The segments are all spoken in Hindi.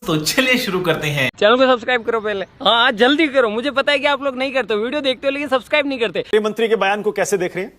तो चलिए शुरू करते हैं। चैनल को सब्सक्राइब करो पहले। हाँ जल्दी करो, मुझे पता है कि आप लोग नहीं करते, वीडियो देखते हो लेकिन सब्सक्राइब नहीं करते। गृहमंत्री के बयान को कैसे देख रहे हैं?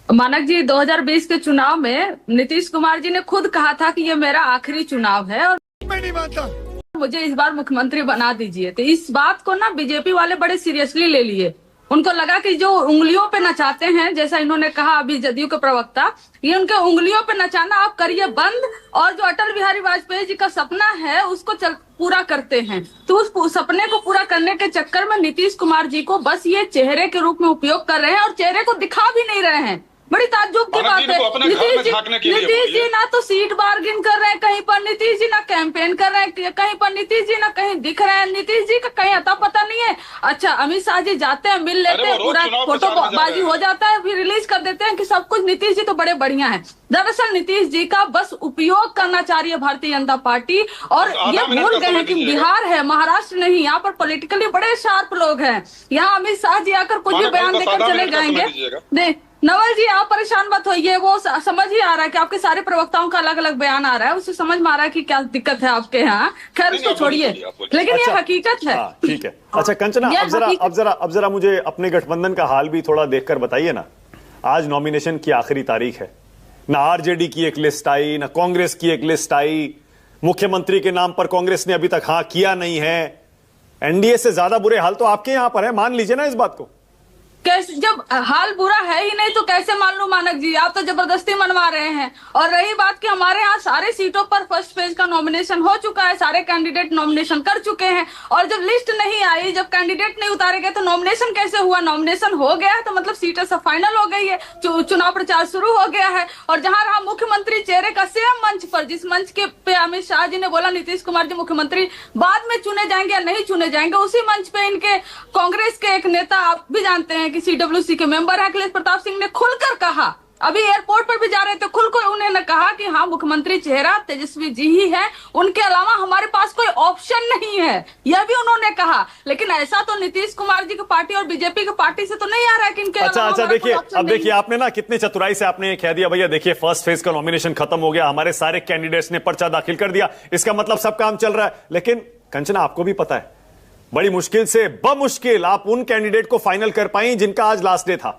मानक जी 2020 के चुनाव में नीतीश कुमार जी ने खुद कहा था कि ये मेरा आखिरी चुनाव है और मैं नहीं मानता, मुझे इस बार मुख्यमंत्री बना दीजिए। तो इस बात को ना बीजेपी वाले बड़े सीरियसली ले लिए। उनको लगा कि जो उंगलियों पे नचाते हैं, जैसा इन्होंने कहा अभी जदयू के प्रवक्ता, ये उनके उंगलियों पे नचाना आप करिए बंद, और जो अटल बिहारी वाजपेयी जी का सपना है उसको पूरा करते हैं। तो उस सपने को पूरा करने के चक्कर में नीतीश कुमार जी को बस ये चेहरे के रूप में उपयोग कर रहे हैं और चेहरे को दिखा भी नहीं रहे हैं। बड़ी ताज्जुब की बात है। नीतीश जी ना तो सीट बार्गिन कर रहे हैं कहीं पर, नीतीश जी ना कैंपेन कर रहे हैं कहीं पर, नीतीश जी ना कहीं दिख रहे हैं, नीतीश जी का कहीं अता पता नहीं है। अच्छा अमित शाह जी जाते हैं, मिल लेते हैं, पूरा फोटो बाजी हो जाता है, फिर रिलीज कर देते हैं कि सब कुछ नीतीश जी तो बड़े बढ़िया है। दरअसल नीतीश जी का बस उपयोग करना चाह रही है भारतीय जनता पार्टी, और ये भूल गए हैं कि बिहार है, महाराष्ट्र नहीं। यहाँ पर पॉलिटिकली बड़े शार्प लोग हैं। यहाँ अमित शाह जी आकर कुछ भी बयान देकर चले जाएंगे। नवल जी आप परेशान मत होइए, वो समझ ही आ रहा है कि आपके सारे प्रवक्ताओं का अलग अलग बयान आ रहा है, उससे समझ में आ रहा है कि क्या दिक्कत है आपके यहाँ। खैर उसको छोड़िए, लेकिन ये हकीकत है। ठीक है। अच्छा कंचना, अब जरा मुझे अपने गठबंधन का हाल भी थोड़ा देखकर बताइए ना। आज नॉमिनेशन की आखिरी तारीख है, ना आरजेडी की एक लिस्ट आई, ना कांग्रेस की एक लिस्ट आई। मुख्यमंत्री के नाम पर कांग्रेस ने अभी तक हाँ किया नहीं है। एनडीए से ज्यादा बुरे हाल तो आपके यहां पर है, मान लीजिए ना इस बात को। कैसे, जब हाल बुरा है ही नहीं तो कैसे मान लूं मानक जी? आप तो जबरदस्ती मनवा रहे हैं। और रही बात कि हमारे यहाँ सारे सीटों पर फर्स्ट फेज का नॉमिनेशन हो चुका है, सारे कैंडिडेट नॉमिनेशन कर चुके हैं, और जब लिस्ट नहीं आई, जब कैंडिडेट नहीं उतारे गए तो नॉमिनेशन कैसे हुआ? नॉमिनेशन हो गया है तो मतलब सीटें सब फाइनल हो गई है, चुनाव प्रचार शुरू हो गया है। और जहां रहा मुख्यमंत्री चेहरे का सेम मंच पर, जिस मंच के पे अमित शाह जी ने बोला नीतीश कुमार जी मुख्यमंत्री बाद में चुने जाएंगे या नहीं चुने जाएंगे, उसी मंच पे इनके कांग्रेस के एक नेता, आप भी जानते हैं कि सीडब्ल्यूसी के मेंबर है, अखिलेश प्रताप सिंह ने खुलकर कहा, अभी एयरपोर्ट पर भी जा रहे थे, खुलकर उन्होंने कहा कि हाँ मुख्यमंत्री चेहरा तेजस्वी जी ही है, उनके अलावा हमारे पास कोई ऑप्शन नहीं है, यह भी उन्होंने कहा। लेकिन ऐसा तो नीतीश कुमार जी की पार्टी और बीजेपी की पार्टी से तो नहीं आ रहा है कि इनके अच्छा देखिए, अब देखिए आपने ना कितनी चतुराई से आपने ये कह दिया, भैया देखिए फर्स्ट फेज का नॉमिनेशन खत्म हो गया, हमारे सारे कैंडिडेट्स ने पर्चा दाखिल कर दिया, इसका मतलब सब काम चल रहा है। लेकिन कंचना आपको भी पता है, बड़ी मुश्किल से बमुश्किल आप उन कैंडिडेट को फाइनल कर पाई जिनका आज लास्ट डे था।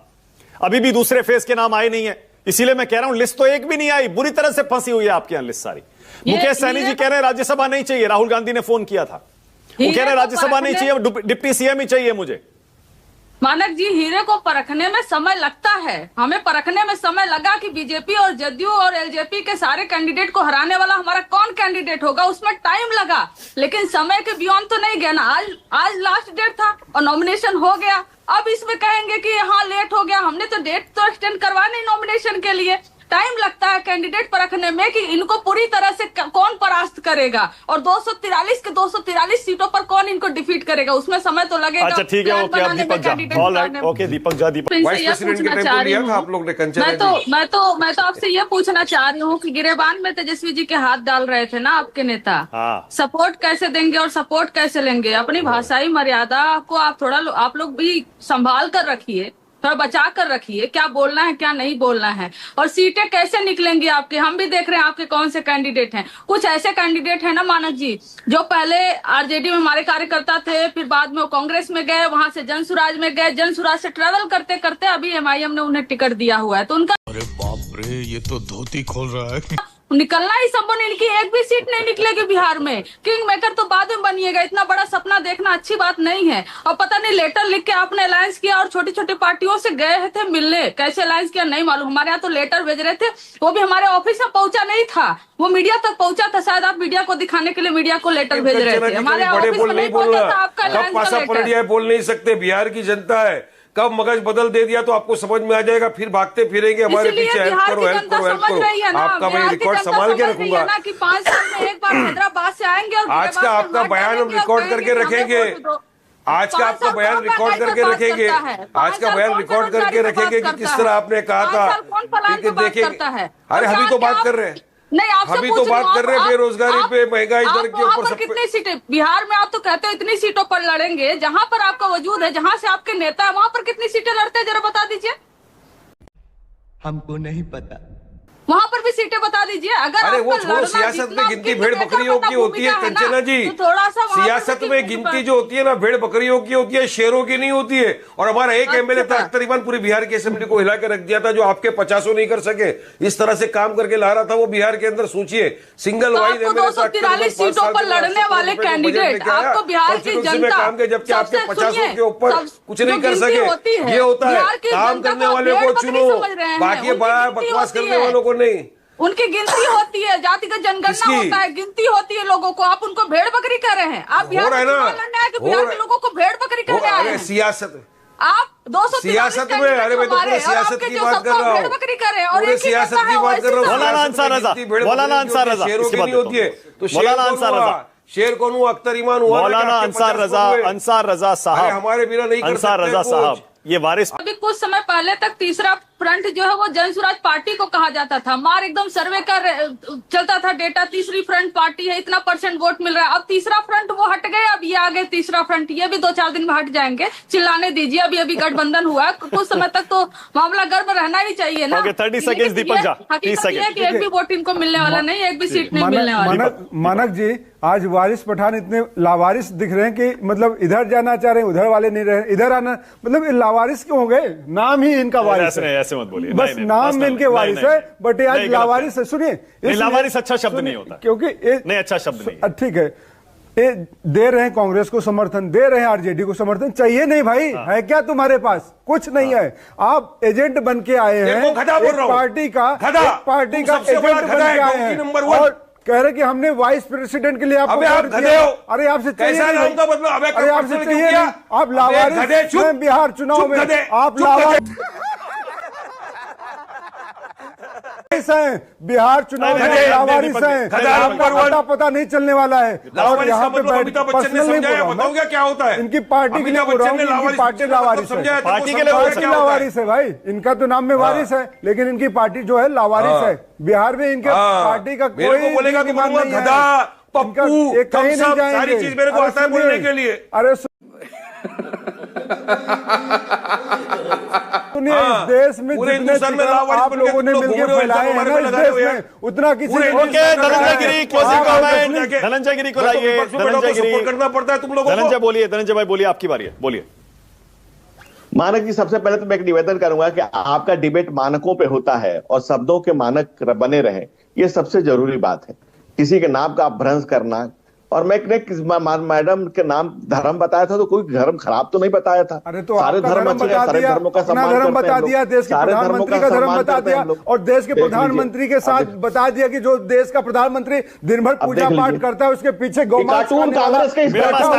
अभी भी दूसरे फेज के नाम आए नहीं है, इसीलिए मैं कह रहा हूं लिस्ट तो एक भी नहीं आई, बुरी तरह से फंसी हुई है आपके यहां लिस्ट सारी। मुकेश सहनी जी कह रहे हैं राज्यसभा नहीं चाहिए, राहुल गांधी ने फोन किया था, वो कह रहे हैं राज्यसभा नहीं चाहिए, डिप्टी सीएम ही चाहिए मुझे। मानक जी हीरे को परखने में समय लगता है, हमें परखने में समय लगा कि बीजेपी और जदयू और एलजेपी के सारे कैंडिडेट को हराने वाला हमारा कौन कैंडिडेट होगा, उसमें टाइम लगा। लेकिन समय के बियॉन्ड तो नहीं गया ना। आज लास्ट डेट था और नॉमिनेशन हो गया। अब इसमें कहेंगे कि हाँ लेट हो गया, हमने तो डेट तो एक्सटेंड करवा नहीं नॉमिनेशन के लिए। टाइम लगता है कैंडिडेट परखने में कि इनको पूरी तरह से कौन परास्त करेगा, और 243 के 243 सीटों पर कौन इनको डिफीट करेगा, उसमें समय तो लगेगा। अच्छा ठीक है, ओके आप दीपक जा, ऑलराइट ओके दीपक जा। दीपक वाइस प्रेसिडेंट के टाइम पे लिया था आप लोग ने कंचना जी। मैं तो आपसे ये पूछना चाह रही हूँ कि गिरेबान में तेजस्वी जी के हाथ डाल रहे थे ना आपके नेता, सपोर्ट कैसे देंगे और सपोर्ट कैसे लेंगे? अपनी भाषाई मर्यादा को आप लोग भी संभाल कर रखिए, थोड़ा बचा कर रखिए, क्या बोलना है क्या नहीं बोलना है। और सीटें कैसे निकलेंगी आपके, हम भी देख रहे हैं आपके कौन से कैंडिडेट हैं। कुछ ऐसे कैंडिडेट हैं ना मानक जी, जो पहले आरजेडी में हमारे कार्यकर्ता थे, फिर बाद में वो कांग्रेस में गए, वहां से जनसुराज में गए, जनसुराज से ट्रेवल करते करते अभी एमआईएम ने उन्हें टिकट दिया हुआ है, तो उनका अरे बाप रे, ये तो धोती खोल रहा है। निकलना ही संभव नहीं, इनकी एक भी सीट नहीं निकलेगी बिहार में। किंग मेकर तो बाद में बनिएगा, इतना बड़ा सपना देखना अच्छी बात नहीं है। और पता नहीं लेटर लिख के आपने अलायंस किया और छोटी छोटी पार्टियों से गए थे मिलने, कैसे अलायंस किया नहीं मालूम। हमारे यहाँ तो लेटर भेज रहे थे, वो भी हमारे ऑफिस में पहुंचा नहीं था, वो मीडिया तक पहुंचा था। शायद आप मीडिया को दिखाने के लिए मीडिया को लेटर भेज रहे थे, हमारे ऑफिस में नहीं पहुंचा था आपका अलायंस का लेटर। बोल नहीं सकते, बिहार की जनता है, कब मगज बदल दे दिया तो आपको समझ में आ जाएगा, फिर भागते फिरेंगे हमारे पीछे हेल्प करो हेल्प करो हेल्प करो। आपका मैं रिकॉर्ड संभाल के रखूंगा कि 5 साल में एक बार हैदराबाद से आएंगे और आज का आपका बयान हम रिकॉर्ड करके रखेंगे, आज का आपका बयान रिकॉर्ड करके रखेंगे, आज का बयान रिकॉर्ड करके रखेंगे कि किस तरह आपने कहा था। देखेंगे, अरे अभी तो बात कर रहे हैं, नहीं आपसे अभी तो बात कर रहे हैं बेरोजगारी पे, महंगाई दर के ऊपर सब। कितनी सीटें बिहार में आप तो कहते हो इतनी सीटों पर लड़ेंगे, जहां पर आपका वजूद है, जहां से आपके नेता है, वहां पर कितनी सीटें लड़ते हैं जरा बता दीजिए। हमको नहीं पता। वहाँ पर भी सीटें बता दीजिए। अगर अरे वो आपका छोड़ो, लड़ना सियासत जितना में गिनती आपकी भेड़ नेता बकरियों पता की होती है भूमिका ना, कंचना जी। तो थोड़ा सा वहाँ पर सियासत में गिनती जो होती है ना, भेड़ बकरियों की होती है, शेरों की नहीं होती है। और हमारा एक एमएलए था अख्तर इमाम, पूरी बिहार की असेंबली को हिला के रख दिया था, जो आपके 50 नहीं कर सके। इस तरह से काम करके ला रहा था वो बिहार के अंदर। सोचिए, सिंगल वाइज 243 सीटों पर लड़ने वाले कैंडिडेट, आपको बिहार की जनता, काम के, जबकि आपके 50 के ऊपर कुछ नहीं कर सके। ये होता है, काम करने वाले को चुनो, बाकी बकवास करने वालों को नहीं। उनकी गिनती होती है, जातिगत जनगणना होता है, गिनती होती है लोगों को। आप उनको भेड़ बकरी कह रहे हैं। आप बिहार के लोगों को भेड़ बकरी कह रहे हैं। सियासत, आप 243 सियासत में, अरे मैं तो पूरे सियासत की बात कर रहा हूँ, पूरे सियासत की बात कर रहा हूँ। मौलाना अंसार रजा, मौलाना अंसार रजा, शेरों की नहीं होती है तो मौलाना अंसार रजा, शेर कौन हुआ? अख्तर ईमान हुआ। मौलाना अंसार रजा साहब, हमारे बिना नहीं कर अंसार रजा साहब, ये वारिस। अभी कुछ समय पहले तक तीसरा फ्रंट जो है वो जन स्वराज पार्टी को कहा जाता था। मार एकदम सर्वे का चलता था डेटा, तीसरी फ्रंट पार्टी है, इतना % वोट मिल रहा है। अब तीसरा फ्रंट वो हट गए, अब ये आ गए तीसरा फ्रंट। ये भी 2-4 दिन में हट जाएंगे, चिल्लाने दीजिए। अभी गठबंधन हुआ है, कुछ समय तक तो मामला गर्म रहना ही चाहिए ना। 30 सेकंड दीपक झा, 30 सेकंड। एक भी वोट इनको मिलने वाला नहीं, एक भी सीट नहीं मिलने वाला। मानक जी, आज वारिस पठान इतने लावारिस दिख रहे हैं कि मतलब इधर जाना चाह रहे हैं, उधर वाले नहीं रहे, इधर आना, मतलब लावारिस क्यों हो गए? नाम ही इनका वारिस है। ऐसे मत बोलिए, बस नाम में इनके वारिस है, बट आज लावारिस है। सुनिए, लावारिस अच्छा शब्द नहीं होता, क्योंकि नहीं अच्छा शब्द नहीं। ठीक है, ये दे रहे हैं कांग्रेस को समर्थन, दे रहे हैं आरजेडी को समर्थन। चाहिए नहीं भाई, है क्या तुम्हारे पास? कुछ नहीं है। आप एजेंट बन के आए हैं, एक पार्टी का एजेंट बन के आए हैं और कह रहे कि हमने वाइस प्रेसिडेंट के लिए आपको वोट दिया। अरे आपसे चाहिए, अरे आपसे चाहिए, आप लावारिस हैं बिहार चुनाव में, आप लावारिस हैं बिहार चुनाव में, लावारिस हैं। आपका पता नहीं चलने वाला है। और यहाँ पे पर्सनल नहीं बोल रहा हूँ, क्या होता है इनकी पार्टी के लिए बोल रहा हूँ, इनकी पार्टी लावारिस है, पार्टी के लिए लावारिस है भाई। इनका तो नाम में वारिस है, लेकिन इनकी पार्टी जो है लावारिस है। बिहार में इनके पार्टी का कोई बोलेगा कि दिमाग नहीं है, पप्पू कहीं नहीं जाएंगे। सारी चीज मेरे को आता है बोलने के लिए। अरे सुनिए, इस देश में जितने आप लोगों ने मिलकर फैलाए हैं ना इस देश में, उतना किसी ने धनंजय गिरी क्लोजिंग कमेंट, धनंजय गिरी को लाइए। धनंजय गिरी करना पड़ता है तुम लोगों को। धनंजय बोलिए, धनंजय भाई बोलिए, आपकी बारी है, बोलिए। मानक जी, सबसे पहले तो मैं एक निवेदन करूंगा कि आपका डिबेट मानकों पे होता है और शब्दों के मानक बने रहे, ये सबसे जरूरी बात है। किसी के नाम का अपभ्रंश करना, और मैं मैडम के नाम धर्म बताया था तो कोई धर्म खराब तो नहीं बताया था। अरे तो सारे धर्म अच्छे हैं, सारे धर्मों का सम्मान धर्म बता दिया, देश के प्रधानमंत्री का धर्म बता दिया, और देश के प्रधानमंत्री के साथ बता दिया कि जो देश का प्रधानमंत्री दिन भर पूजा पाठ करता है उसके पीछे गौ माता कांग्रेस के